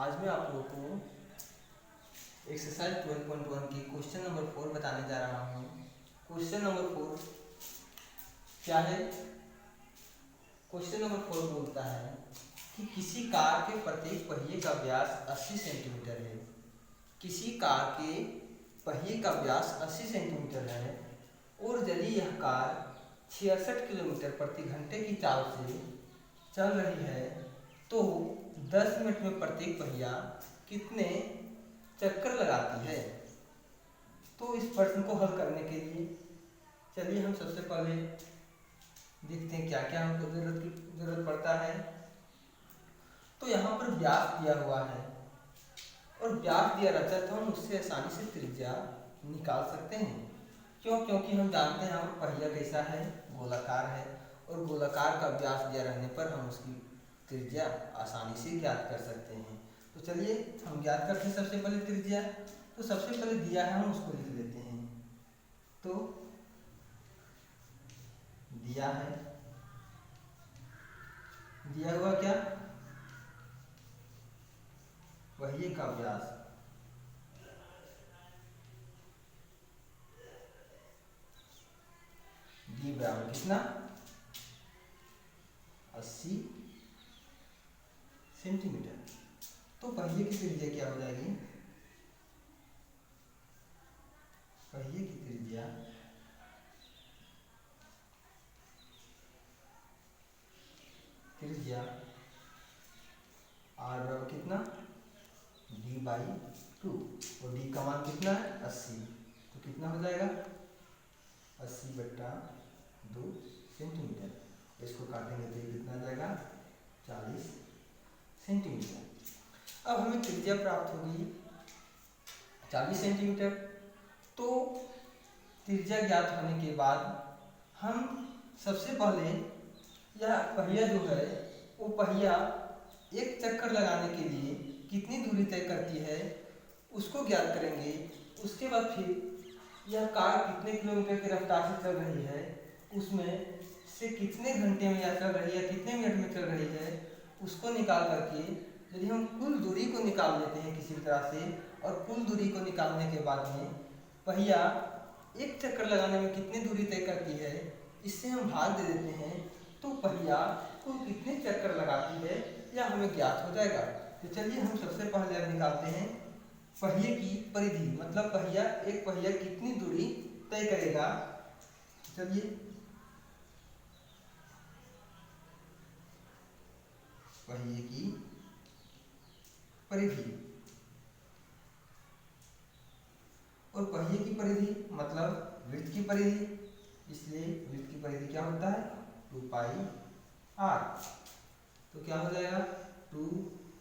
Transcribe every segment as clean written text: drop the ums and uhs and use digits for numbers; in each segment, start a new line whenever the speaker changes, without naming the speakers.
आज मैं आप लोगों को एक्सरसाइज 12.1 की क्वेश्चन नंबर 4 बताने जा रहा हूँ। क्वेश्चन नंबर 4 क्या है? क्वेश्चन नंबर 4 बोलता है कि किसी कार के प्रत्येक पहिए का व्यास 80 सेंटीमीटर है। किसी कार के पहिए का व्यास 80 सेंटीमीटर है और यदि यह कार 66 किलोमीटर प्रति घंटे की चाल से चल रही है तो 10 मिनट में प्रत्येक पहिया कितने चक्कर लगाती है। तो इस प्रश्न को हल करने के लिए चलिए हम सबसे पहले देखते हैं क्या क्या हमको जरूरत पड़ता है। तो यहाँ पर व्यास दिया हुआ है और व्यास दिया रहता है तो हम उससे आसानी से त्रिज्या निकाल सकते हैं। क्यों? क्योंकि हम जानते हैं यहाँ पर पहिया कैसा है, गोलाकार है और गोलाकार का व्यास दिया रहने पर हम उसकी त्रिज्या आसानी से ज्ञात कर सकते हैं। तो चलिए हम ज्ञात करते हैं सबसे पहले त्रिज्या। तो सबसे पहले दिया है हम उसको लिख लेते हैं। तो दिया है, दिया हुआ क्या? पहिए का व्यास डी बराबर कितना? 80 सेंटीमीटर। तो पहिए की त्रिज्या क्या हो जाएगी? पहिए की त्रिज्या आर बराबर कितना? डी बाई 2 और डी का मान कितना है? 80। तो कितना हो जाएगा? 80/2 सेंटीमीटर। इसको काटेंगे तो ये कितना आ जाएगा? 40 सेंटीमीटर। अब हमें त्रिज्या प्राप्त होगी 40 सेंटीमीटर। तो त्रिज्या ज्ञात होने के बाद हम सबसे पहले यह पहिया जो है वो पहिया एक चक्कर लगाने के लिए कितनी दूरी तय करती है उसको ज्ञात करेंगे। उसके बाद फिर यह कार कितने किलोमीटर की रफ्तार से चल रही है, उसमें से कितने घंटे में यह चल रही है, कितने मिनट में चल रही है, उसको निकाल करके यदि हम कुल दूरी को निकाल लेते हैं किसी तरह से और कुल दूरी को निकालने के बाद में पहिया एक चक्कर लगाने में कितनी दूरी तय करती है इससे हम भाग दे देते हैं तो पहिया कुल कितने चक्कर लगाती है यह हमें ज्ञात हो जाएगा। तो चलिए हम सबसे पहले अब निकालते हैं पहिए की परिधि, मतलब पहिया एक पहिया कितनी दूरी तय करेगा। चलिए पहिए की परिधि और पहिए की परिधि मतलब वृत्त की परिधि, इसलिए वृत्त की परिधि क्या होता है? 2 पाई आर। तो क्या हो जाएगा? 2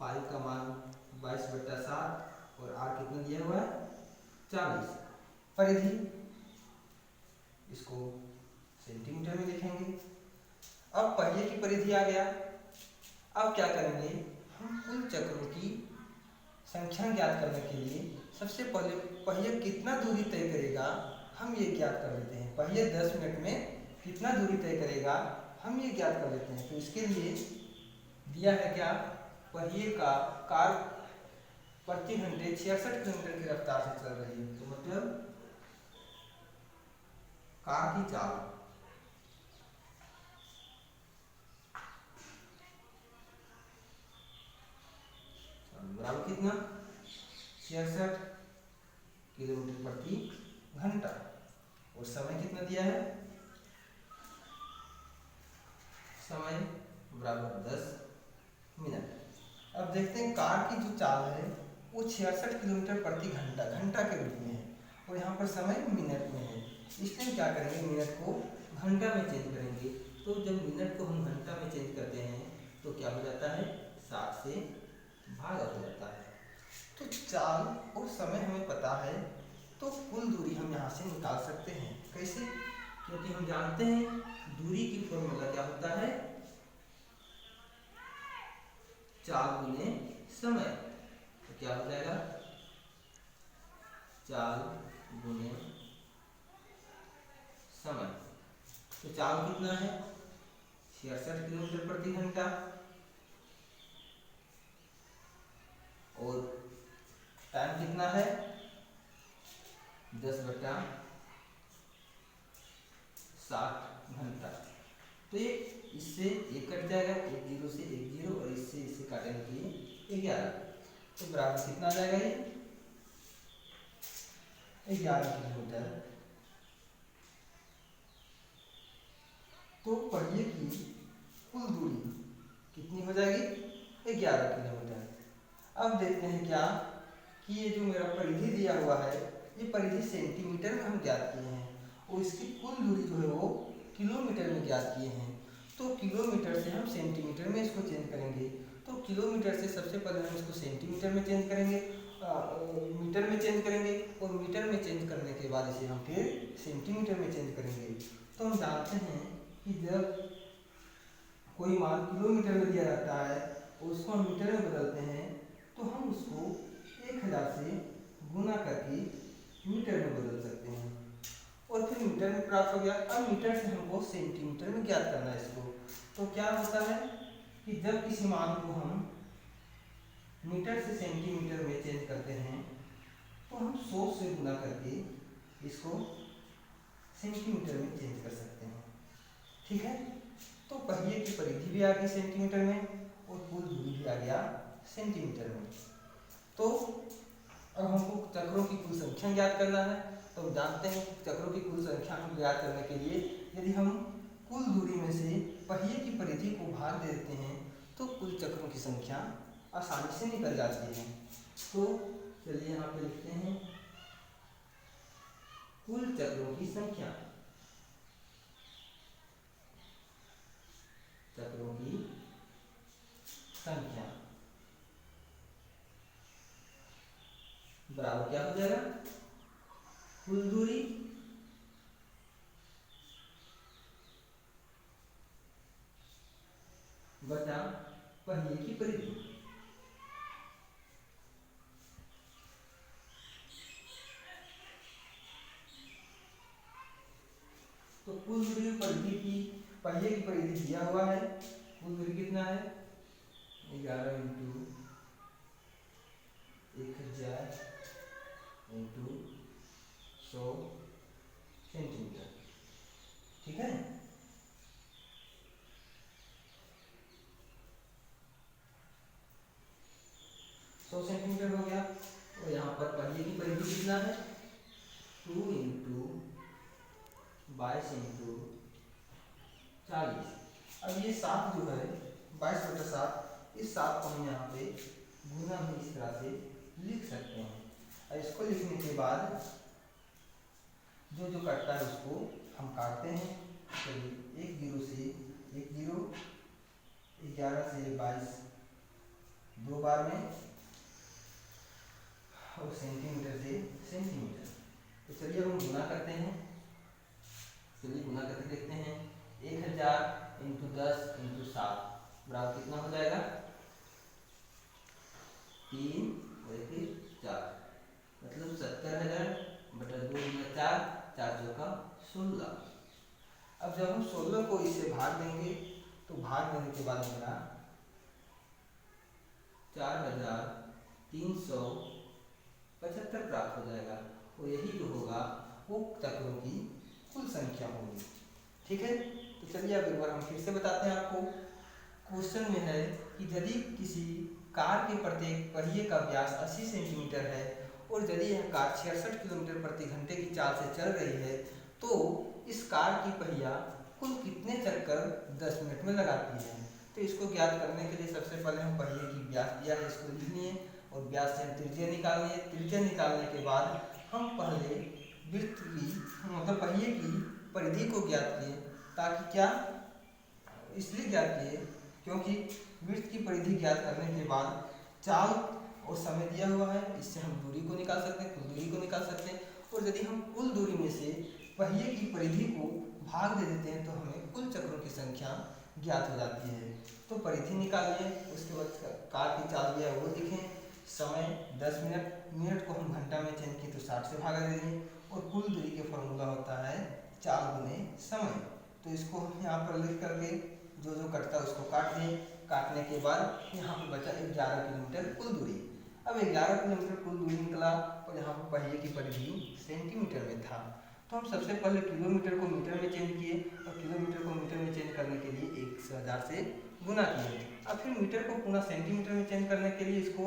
पाई का मान 22/7 और आर कितना दिया हुआ है? 40। परिधि इसको सेंटीमीटर में लिखेंगे। अब पहिए की परिधि आ गया। अब क्या करेंगे? हम कुल चक्रों की संख्या ज्ञात करने के लिए सबसे पहले पहिया कितना दूरी तय करेगा हम ये ज्ञात कर लेते हैं। पहिया 10 मिनट में कितना दूरी तय करेगा हम ये ज्ञात कर लेते हैं। तो इसके लिए दिया है क्या? पहिए का कार प्रति घंटे 66 किलोमीटर की रफ्तार से चल रही है। तो मतलब कार की चाल बराबर कितना? 66 किलोमीटर प्रति घंटा और समय कितना दिया है? समय बराबर 10 मिनट। अब देखते हैं कार की जो चाल है वो 66 किलोमीटर प्रति घंटा घंटा के रूप में है और यहाँ पर समय मिनट में है। इसलिए हम क्या करेंगे? मिनट को घंटा में चेंज करेंगे। तो जब मिनट को हम घंटा में चेंज करते हैं तो क्या हो जाता है? 60 से भागा हो जाता है। तो चाल और समय हमें पता है तो कुल दूरी हम यहाँ से निकाल सकते हैं। कैसे? क्योंकि हम जानते हैं दूरी की फॉर्मूला क्या होता है? चाल गुने समय। तो क्या हो जाएगा? चाल गुने समय। तो चाल कितना है? 66 किलोमीटर प्रति घंटा कितना है 10/60 घंटा। तो ये इससे एक कट जाएगा, एक जीरो से एक जीरो, और इससे इसे काटेंगे तो ये 11, तो बराबर कितना आ जाएगा ये 11 किलोमीटर। तो पहिए की कुल दूरी कितनी हो जाएगी 11 किलोमीटर। अब देखते हैं क्या कि ये जो मेरा परिधि दिया हुआ है, ये परिधि सेंटीमीटर में हम ज्ञात किए हैं और इसकी कुल दूरी जो है वो किलोमीटर में ज्ञात किए हैं। तो किलोमीटर से हम सेंटीमीटर में इसको चेंज करेंगे। तो किलोमीटर से सबसे पहले हम इसको सेंटीमीटर में चेंज करेंगे, मीटर में चेंज करेंगे, और मीटर में चेंज करने के बाद इसे हम फिर सेंटीमीटर में चेंज करेंगे। तो हम जानते हैं कि जब कोई मान किलोमीटर में दिया जाता है और उसको हम मीटर में बदलते हैं तो हम उसको 1000 से गुना करके मीटर में बदल सकते हैं और फिर मीटर में प्राप्त हो गया। अब मीटर से हमको सेंटीमीटर में ज्ञात करना है इसको। तो क्या होता है कि जब किसी मान को हम मीटर से सेंटीमीटर में चेंज करते हैं तो हम 100 से गुना करके इसको सेंटीमीटर में चेंज कर सकते हैं। ठीक है, तो पहिए की परिधि भी आ गई सेंटीमीटर में और कुल दूरी भी आ गया सेंटीमीटर में। तो अब हमको चक्रों की कुल संख्या ज्ञात करना है। तो हम जानते हैं कि चक्रों की कुल संख्या को ज्ञात करने के लिए यदि हम कुल दूरी में से पहिए की परिधि को भाग दे देते हैं तो कुल चक्रों की संख्या आसानी से निकल जाती है। तो चलिए यहाँ पे लिखते हैं कुल चक्रों की संख्या, चक्रों की संख्या बराबर क्या हो जाएगा कुल दूरी बटा पहिए की परिधि। तो कुल दूरी परिधि की पहिए की परिधि दिया हुआ है, कुल दूरी कितना है 11 इंटू 1000 इंटू 100 सेंटीमीटर। ठीक है, सौ सेंटीमीटर हो गया। और यहाँ पर पहिए की परिधि कितना है 2 इंटू 22 इंटू 40। अब ये 7 जो है 22/7, इस 7 को हम यहाँ पे गुना में इस तरह से लिख सकते हैं। और इसको लिखने के बाद जो जो कटता है उसको हम काटते हैं। चलिए एक जीरो से एक जीरो, 11 से 22 दो बार में, और सेंटीमीटर से सेंटीमीटर। तो चलिए हम गुना करते हैं। चलिए गुना करके देखते हैं। 1000 इंटू 10 इंटू 7 बराबर कितना हो जाएगा 3 और फिर 4, मतलब 70,000 बटा 2 गुना 4, 4 चौका 16। अब जब हम 16 को इससे भाग देंगे तो भाग देने के बाद मेरा 4375 प्राप्त हो जाएगा और यही जो होगा वो चक्रों की कुल संख्या होगी। ठीक है, तो चलिए अब एक बार हम फिर से बताते हैं आपको। क्वेश्चन में है कि यदि किसी कार के प्रत्येक पहिए का व्यास 80 सेंटीमीटर है और यदि यह कार 66 किलोमीटर प्रति घंटे की चाल से चल रही है तो इस कार की पहिया कुल कितने चक्कर 10 मिनट में लगाती है। तो इसको ज्ञात करने के लिए सबसे पहले हम पहिए की व्यास दिया है इसको लिखनी है और व्यास से त्रिज्या निकालनी है। त्रिज्या निकालने के बाद हम पहले वृत्त की मतलब पहिए की परिधि को ज्ञात किए, ताकि क्या इसलिए ज्ञात किए क्योंकि वृत्त की परिधि ज्ञात करने के बाद चाल और समय दिया हुआ है, इससे हम दूरी को निकाल सकते हैं, कुल दूरी को निकाल सकते हैं। और यदि हम कुल दूरी में से पहिए की परिधि को भाग दे देते हैं तो हमें कुल चक्रों की संख्या ज्ञात हो जाती है। तो परिधि निकालिए, उसके बाद कार की चाल दिया है वो लिखें, समय 10 मिनट, मिनट को हम घंटा में चेंज किए तो 60 से भागा दे देंगे और कुल दूरी के फॉर्मूला होता है चाल गुने समय। तो इसको हम यहाँ पर लिख करके जो जो कटता है उसको काट दें। काटने के बाद यहाँ पे बचा 11 किलोमीटर कुल दूरी। अब 11 किलोमीटर कुल दूरी निकला और यहाँ पर पहिए की परिधि सेंटीमीटर में था। तो हम सबसे पहले किलोमीटर को मीटर में चेंज किए और किलोमीटर को मीटर में चेंज करने के लिए 1000 से गुना किए। अब फिर मीटर को पुनः सेंटीमीटर में चेंज करने के लिए इसको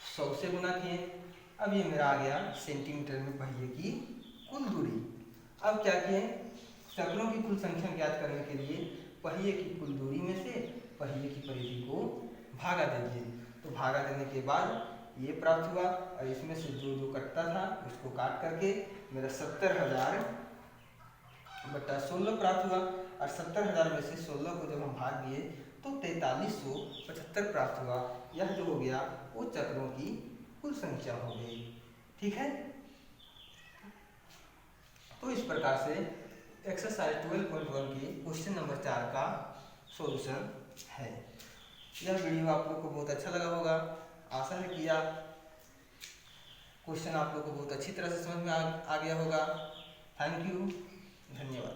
100 से गुना किए। अब ये मेरा आ गया सेंटीमीटर में पहिए की कुल दूरी। अब क्या किए, चक्रों की कुल संख्या ज्ञात करने के लिए पहिए की कुल दूरी में से पहिए की परिधि को भागा दीजिए। तो भागा देने के बाद ये प्राप्त हुआ और इसमें से जो जो कटता था उसको काट करके मेरा 70,000 बटा 16 प्राप्त हुआ। और 70,000 में से 16 को जब हम भाग दिए तो 4375 प्राप्त हुआ। यह जो हो गया वो चक्रों की कुल संख्या हो गई। ठीक है, तो इस प्रकार से एक्सरसाइज 12.1 के क्वेश्चन नंबर 4 का सॉल्यूशन है। यह वीडियो आप लोग को बहुत अच्छा लगा होगा। आशा है कि यह क्वेश्चन आप लोग को बहुत अच्छी तरह से समझ में आ गया होगा। थैंक यू, धन्यवाद।